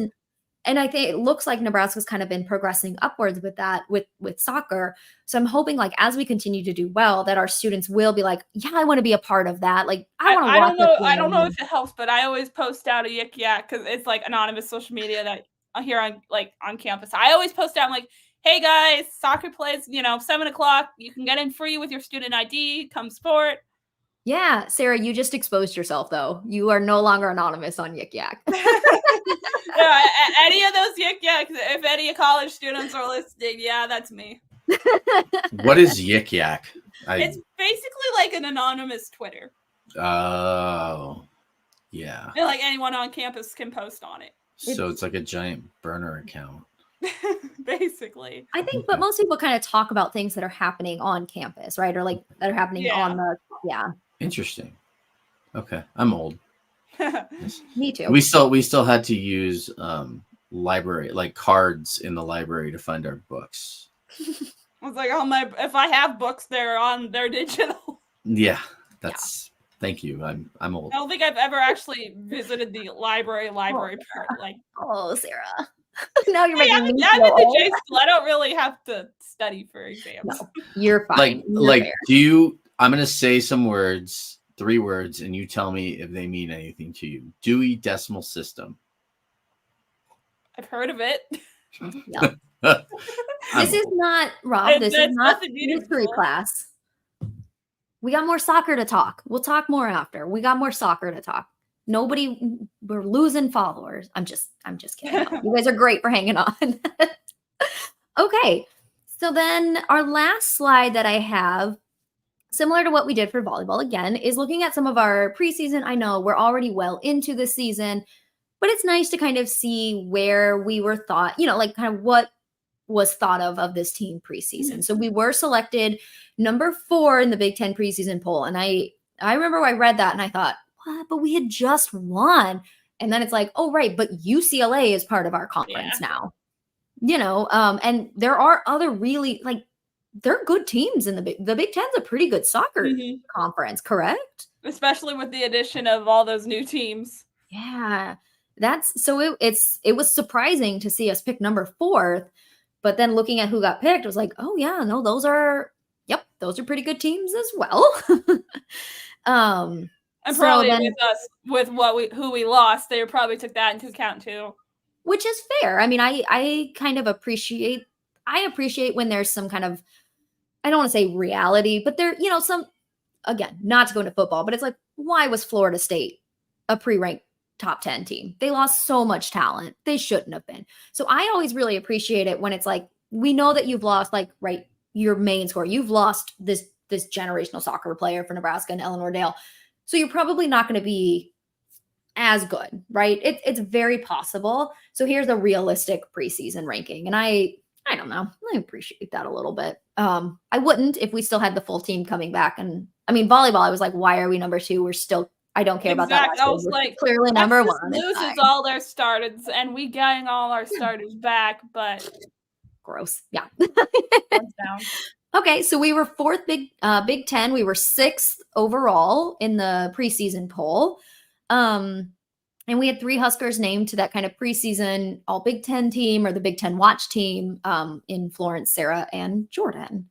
and I think it looks like Nebraska's kind of been progressing upwards with that, with soccer. So I'm hoping like as we continue to do well, that our students will be like, yeah, I want to be a part of that. Like I want to watch. I don't know if it helps, but I always post out a yik yak because it's like anonymous social media that I hear on campus. I always post out, I'm like, hey guys, soccer plays, 7:00. You can get in free with your student ID. Come sport. Yeah, Sarah, you just exposed yourself though. You are no longer anonymous on Yik Yak. Yeah, any of those Yik Yaks, if any college students are listening, yeah, that's me. What is Yik Yak? It's basically like an anonymous Twitter. Oh, yeah. And like anyone on campus can post on it. So it's like a giant burner account. Basically. I think, but most people kind of talk about things that are happening on campus, right? Or like that are happening on the, Interesting. Okay. I'm old. Me too. We still had to use library, like cards in the library to find our books. I was like, if I have books, they're digital. Yeah. Thank you. I'm old. I don't think I've ever actually visited the library part. Like, oh, Sarah. Now you're making me I'm in the J school. I don't really have to study for exams. No, you're fine. I'm going to say some words, 3 words, and you tell me if they mean anything to you. Dewey Decimal System. I've heard of it. No. This is not, Rob, this is not history class. We got more soccer to talk. We'll talk more after. We got more soccer to talk. We're losing followers. I'm just kidding. You guys are great for hanging on. Okay. So then our last slide that I have, similar to what we did for volleyball again, is looking at some of our preseason. I know we're already well into the season, but it's nice to kind of see where we were thought, like kind of what was thought of this team preseason. So we were selected number 4 in the Big Ten preseason poll. And I remember I read that and I thought, what? But we had just won. And then it's like, oh, right. But UCLA is part of our conference now, and there are other really they're good teams in the Big Ten's a pretty good soccer conference, correct? Especially with the addition of all those new teams. Yeah. It was surprising to see us pick number 4th, but then looking at who got picked, it was like, oh yeah, no, those are pretty good teams as well. And probably with us, with who we lost, they probably took that into account too. Which is fair. I mean, I kind of appreciate when there's some kind of, I don't want to say reality, but there, some, again, not to go into football, but it's like, why was Florida State a pre-ranked top 10 team? They lost so much talent. They shouldn't have been. So I always really appreciate it when it's like, we know that you've lost your main score. You've lost this generational soccer player for Nebraska and Eleanor Dale. So you're probably not going to be as good, right? It's very possible. So here's a realistic preseason ranking. And I don't know. I appreciate that a little bit. I wouldn't if we still had the full team coming back. And I mean, volleyball, I was like, why are we number 2? We're still, I don't care about that. I was like, clearly number 1. Loses all their starters and we getting all our starters back, but gross. Yeah. down. Okay, so we were 4th Big Ten. We were 6th overall in the preseason poll. And we had 3 Huskers named to that kind of preseason all Big Ten team or the Big Ten watch team in Florence, Sarah, and Jordan.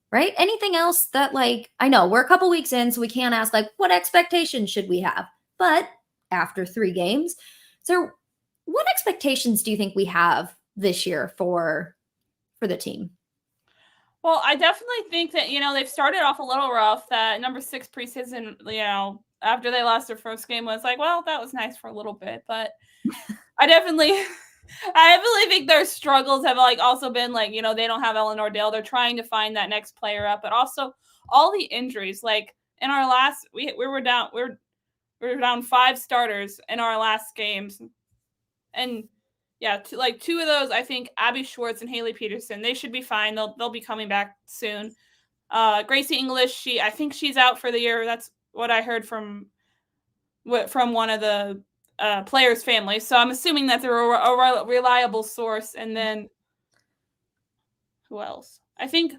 Right? Anything else that I know we're a couple weeks in, so we can't ask what expectations should we have? But after 3 games, so what expectations do you think we have this year for the team? Well, I definitely think that, they've started off a little rough. That number 6 preseason, after they lost their first game was like, well, that was nice for a little bit. But I definitely think their struggles have also been they don't have Eleanor Dale. They're trying to find that next player up, but also all the injuries. Like in our last, we were down 5 starters in our last games, and yeah, two of those, I think Abbie Schwartz and Haley Peterson, they should be fine. They'll be coming back soon. Gracie English, I think she's out for the year. That's what I heard from one of the players' families. So I'm assuming that's a reliable source. And then who else? I think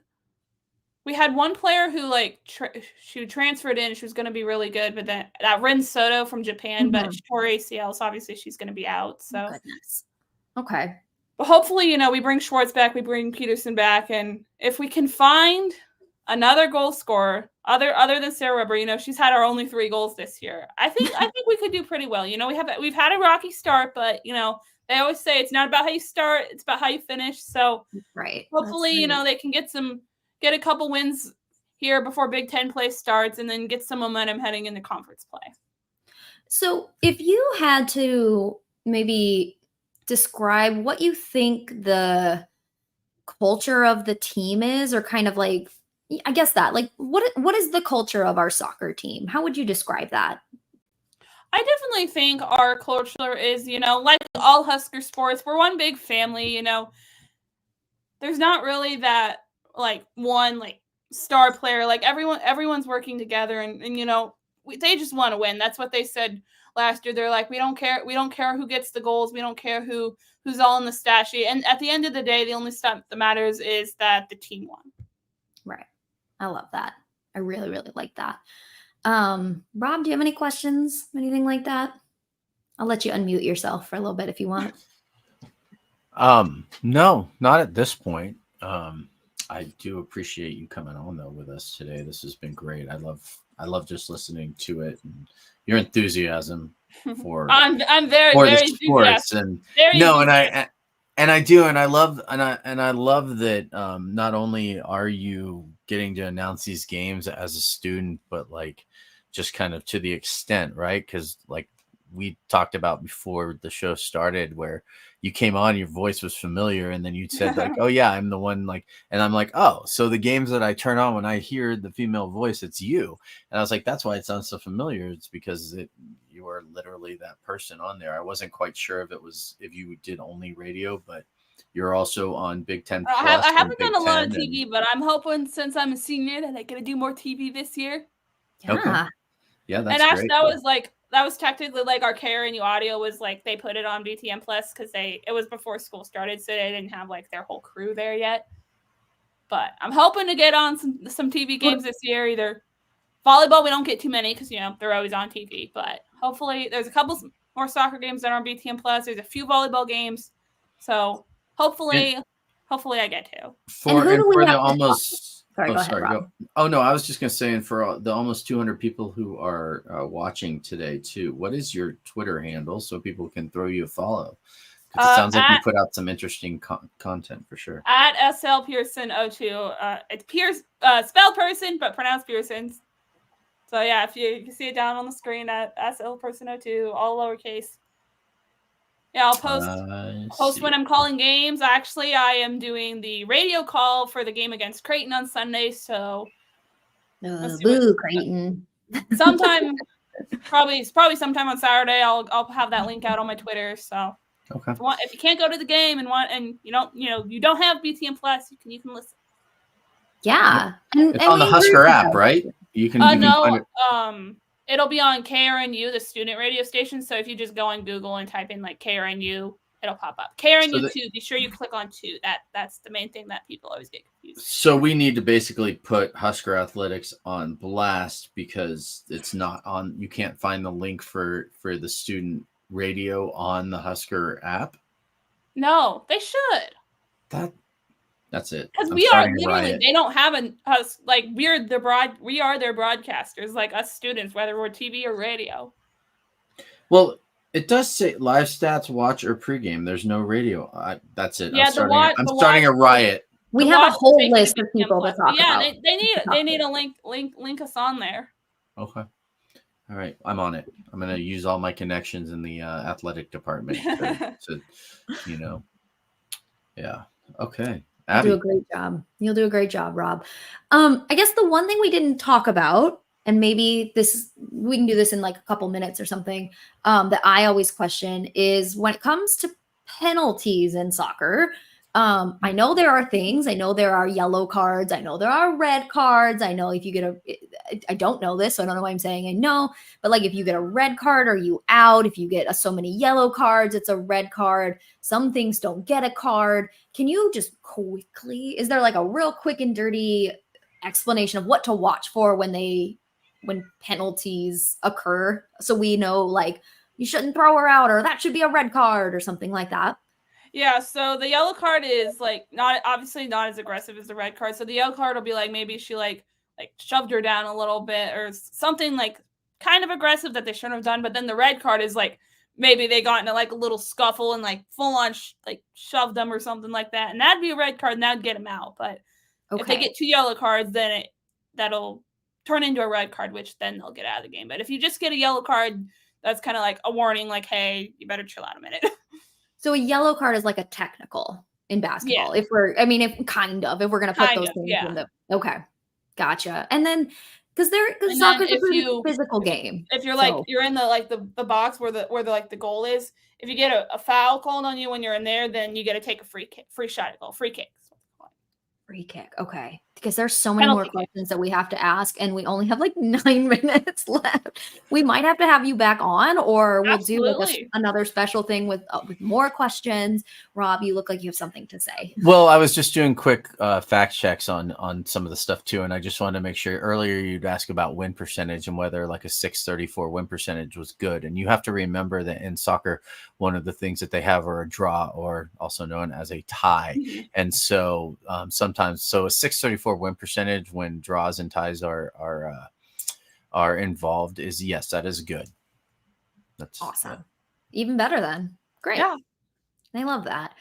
we had one player who she transferred in. She was going to be really good, but then that Rin Soto from Japan, but she tore ACL, so obviously she's going to be out. So goodness. Okay. But hopefully, we bring Schwartz back, we bring Peterson back, and if we can find another goal scorer other than Sarah Weber, she's had our only 3 goals this year. I think we could do pretty well. We've had a rocky start, but they always say it's not about how you start, it's about how you finish. So right. Hopefully, they can get a couple wins here before Big Ten play starts, and then get some momentum heading into conference play. So if you had to maybe describe what you think the culture of the team is, or kind of I guess that what is the culture of our soccer team? How would you describe that? I definitely think our culture is, like all Husker sports, we're one big family. There's not really that one star player. Everyone's working together, and they just want to win. That's what they said last year. They're like, we don't care who gets the goals, we don't care who's all in the stat sheet, and at the end of the day, the only stuff that matters is that the team won. Right. I love that. I really, really like that. Rob, do you have any questions, anything like that? I'll let you unmute yourself for a little bit if you want. No, not at this point. I do appreciate you coming on though with us today. This has been great. I love just listening to it and your enthusiasm for I'm very for very the sports and I love that not only are you getting to announce these games as a student, but just kind of to the extent, right? Because we talked about before the show started, where you came on, your voice was familiar, and then you said oh yeah, I'm the one, and I'm like, oh, so the games that I turn on when I hear the female voice, it's you. And I was like, that's why it sounds so familiar. It's because you are literally that person on there. I wasn't quite sure if you did only radio, but you're also on Big Ten Plus. I haven't done a lot of TV, but I'm hoping, since I'm a senior, that I get to do more TV this year. Yeah. Okay. Yeah, that's and actually, great. that was technically our KRNU audio was they put it on BTN Plus because it was before school started, so they didn't have their whole crew there yet. But I'm hoping to get on some TV games this year. Either volleyball, we don't get too many because they're always on TV. But hopefully, there's a couple more soccer games that are on BTN Plus. There's a few volleyball games, so hopefully I get to. For the almost. Sorry, go ahead, Rob. Oh, no, I was just going to say, and for the almost 200 people who are watching today, too, what is your Twitter handle so people can throw you a follow? Because it sounds like you put out some interesting content for sure. At SL Pearson02. It's Pierce, spelled Person, but pronounced Pearson. So, yeah, if you can see it down on the screen at SL Person02, all lowercase. Yeah, I'll post when I'm calling games. Actually, I am doing the radio call for the game against Creighton on Sunday. So, boo, Creighton. Sometime, probably sometime on Saturday, I'll have that link out on my Twitter. So, okay. If you can't go to the game and you don't have BTN Plus, you can listen. Yeah, it's on the HuskHer app, right? You can. It'll be on KRNU, the student radio station. So if you just go on Google and type in KRNU, it'll pop up. KRNU 2, be sure you click on 2. That's the main thing that people always get confused. So we need to basically put HuskHer Athletics on blast because it's not on. You can't find the link for the student radio on the HuskHer app. No, they should. That's it. Because we are literally, they don't have us we are their broadcasters, us students, whether we're TV or radio. Well, It does say live stats, watch, or pregame. There's no radio. That's it. Yeah, I'm starting a riot. We have a whole list of people to talk about. They need a link us on there. Okay. All right. I'm on it. I'm going to use all my connections in the athletic department to yeah. Okay. Abbie. You'll do a great job, Rob. I guess the one thing we didn't talk about, and maybe we can do this in like a couple minutes or something, that I always question is when it comes to penalties in soccer. I know there are things. I know there are yellow cards. I know there are red cards. I know if you get I don't know this, so I don't know why I'm saying I know. But like if you get a red card, are you out? If you get so many yellow cards, it's a red card. Some things don't get a card. Can you just quickly, is there like a real quick and dirty explanation of what to watch for when penalties occur? So we know like you shouldn't throw her out, or that should be a red card or something like that. Yeah, so the yellow card is like not as aggressive as the red card. So the yellow card will be like maybe she like shoved her down a little bit or something like kind of aggressive that they shouldn't have done. But then the red card is like maybe they got into like a little scuffle and like full on like shoved them or something like that, and that'd be a red card and that'd get them out. But if they get 2 yellow cards, then that'll turn into a red card, which then they'll get out of the game. But if you just get a yellow card, that's kind of like a warning, like, hey, you better chill out a minute. So a yellow card is like a technical in basketball. Yeah. If we're going to put those things in the, okay. Gotcha. And then, because soccer's a pretty physical game. If you're you're in the box where the goal is, if you get a foul called on you when you're in there, then you get to take a free shot goal, free kick. Free kick. Okay. Because there's so many more questions that we have to ask, and we only have like 9 minutes left. We might have to have you back on, or we'll do like another special thing with more questions. Rob, you look like you have something to say. Well, I was just doing quick fact checks on some of the stuff too, and I just wanted to make sure earlier you'd ask about win percentage and whether like a 634 win percentage was good. And you have to remember that in soccer, one of the things that they have are a draw, or also known as a tie. Mm-hmm. And so sometimes, a 634 win percentage when draws and ties are involved is, yes, that is good. That's awesome. Even better then. Great. Yeah. I love that.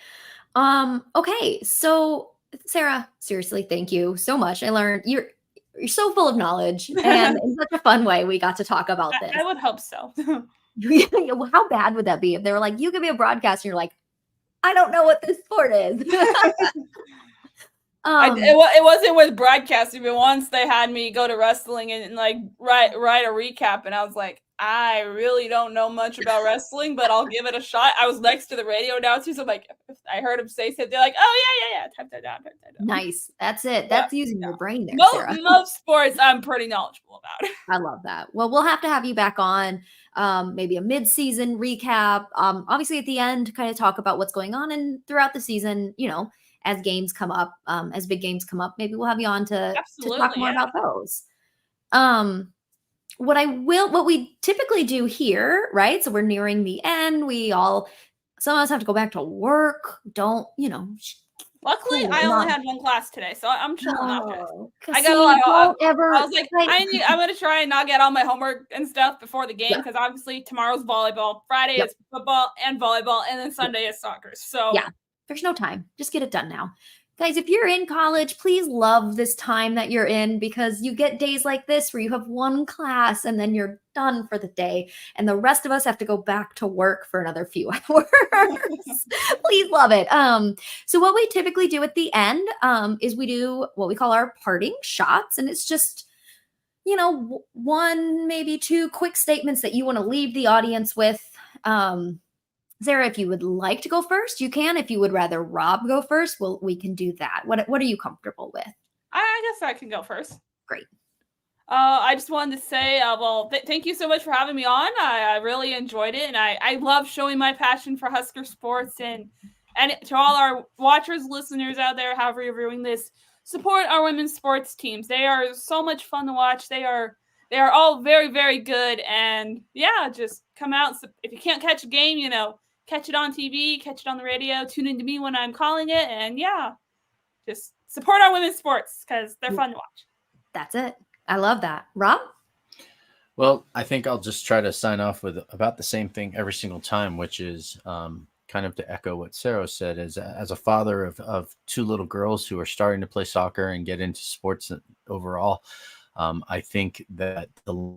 Okay. So Sarah, seriously, thank you so much. I learned you're so full of knowledge, and in such a fun way we got to talk about this. I would hope so. How bad would that be if they were like, you could be a broadcaster and you're like, I don't know what this sport is. It wasn't with broadcasting, but once they had me go to wrestling and like write a recap, and I was like, I really don't know much about wrestling, but I'll give it a shot. I was next to the radio announcer, so I'm like, if I heard him say something, they're like, oh yeah, type that down. Nice. That's it. That's using your brain there, Sarah. Most sports I'm pretty knowledgeable about. I love that. Well, we'll have to have you back on, maybe a mid-season recap. Obviously at the end, kind of talk about what's going on and throughout the season, as games come up, as big games come up, maybe we'll have you on to talk more about those. What we typically do here, right? So we're nearing the end. Some of us have to go back to work. Luckily, I only had 1 class today, so I'm chilling after. I got a lot. I was like, I'm going to try and not get all my homework and stuff before the game, because obviously tomorrow's volleyball, Friday is football and volleyball, and then Sunday is soccer. So yeah. There's no time. Just get it done now. Guys, if you're in college, please love this time that you're in, because you get days like this where you have 1 class and then you're done for the day. And the rest of us have to go back to work for another few hours. Please love it. So what we typically do at the end is we do what we call our parting shots. And it's just, 1, maybe 2 quick statements that you want to leave the audience with. Sarah, if you would like to go first, you can. If you would rather Rob go first, we can do that. What are you comfortable with? I guess I can go first. Great. I just wanted to say, thank you so much for having me on. I really enjoyed it, and I love showing my passion for Husker sports. And to all our watchers, listeners out there, however you're viewing this, support our women's sports teams. They are so much fun to watch. They are all very, very good. And yeah, just come out. If you can't catch a game, catch it on TV, catch it on the radio, tune in to me when I'm calling it. And yeah, just support our women's sports because they're fun to watch. That's it. I love that. Rob? Well, I think I'll just try to sign off with about the same thing every single time, which is kind of to echo what Sarah said. As a father of two little girls who are starting to play soccer and get into sports overall, I think that the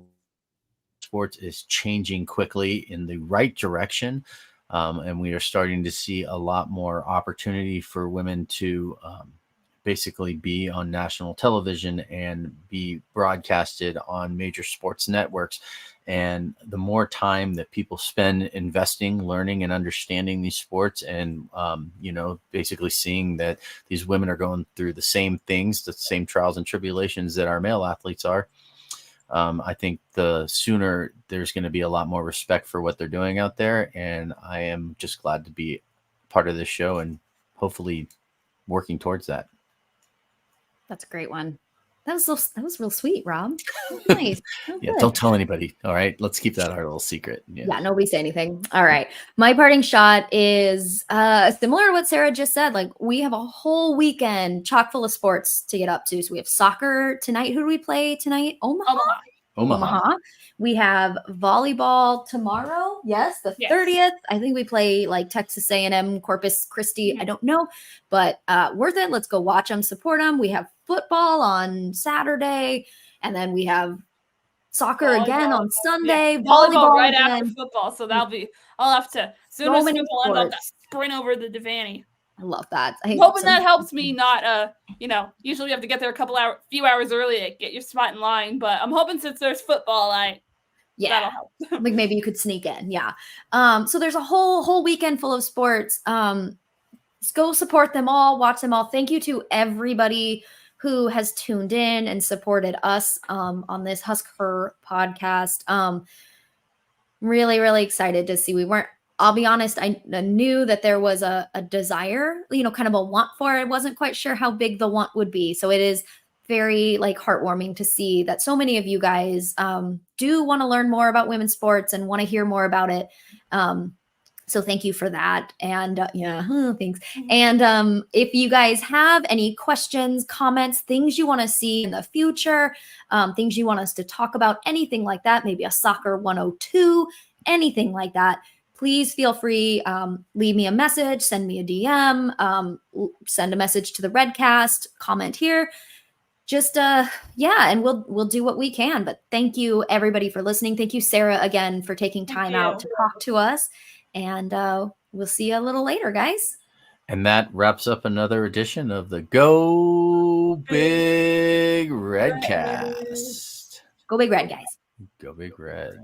sports is changing quickly in the right direction. And we are starting to see a lot more opportunity for women to basically be on national television and be broadcasted on major sports networks. And the more time that people spend investing, learning, and understanding these sports, and basically seeing that these women are going through the same things, the same trials and tribulations that our male athletes are, I think the sooner there's going to be a lot more respect for what they're doing out there. And I am just glad to be part of this show and hopefully working towards that. That's a great one. That was real sweet, Rob. Nice. Yeah, don't tell anybody. All right, let's keep that our little secret. Yeah, nobody say anything. All right, my parting shot is similar to what Sarah just said. Like, we have a whole weekend chock full of sports to get up to. So we have soccer tonight. Who do we play tonight? Omaha. We have volleyball tomorrow. Yes, the 30th. I think we play like Texas A&M, Corpus Christi. I don't know, but worth it. Let's go watch them, support them. We have football on Saturday, and then we have soccer again on Sunday. Yeah. Volleyball right again. after football. So that'll be. I'll have to. Soon as football ends, I'll have to sprint over the Devaney. I love that. I'm hoping that helps me not, usually you have to get there a few hours early to get your spot in line. But I'm hoping since there's football, that'll help. Like maybe you could sneak in. Yeah. So there's a whole weekend full of sports. Let's go support them all, watch them all. Thank you to everybody who has tuned in and supported us on this HuskHer podcast. Really, really excited to see. I'll be honest, I knew that there was a desire, kind of a want for it. I wasn't quite sure how big the want would be. So it is very heartwarming to see that so many of you guys do want to learn more about women's sports and want to hear more about it. So thank you for that. And thanks. And if you guys have any questions, comments, things you want to see in the future, things you want us to talk about, anything like that, maybe a soccer 102, anything like that, please feel free. Leave me a message, send me a DM, send a message to the Redcast, comment here. Just and we'll do what we can. But thank you everybody for listening. Thank you, Sarah, again for taking time out to talk to us. And we'll see you a little later, guys. And that wraps up another edition of the Go Big Redcast. Go Big Red, guys. Go Big Red.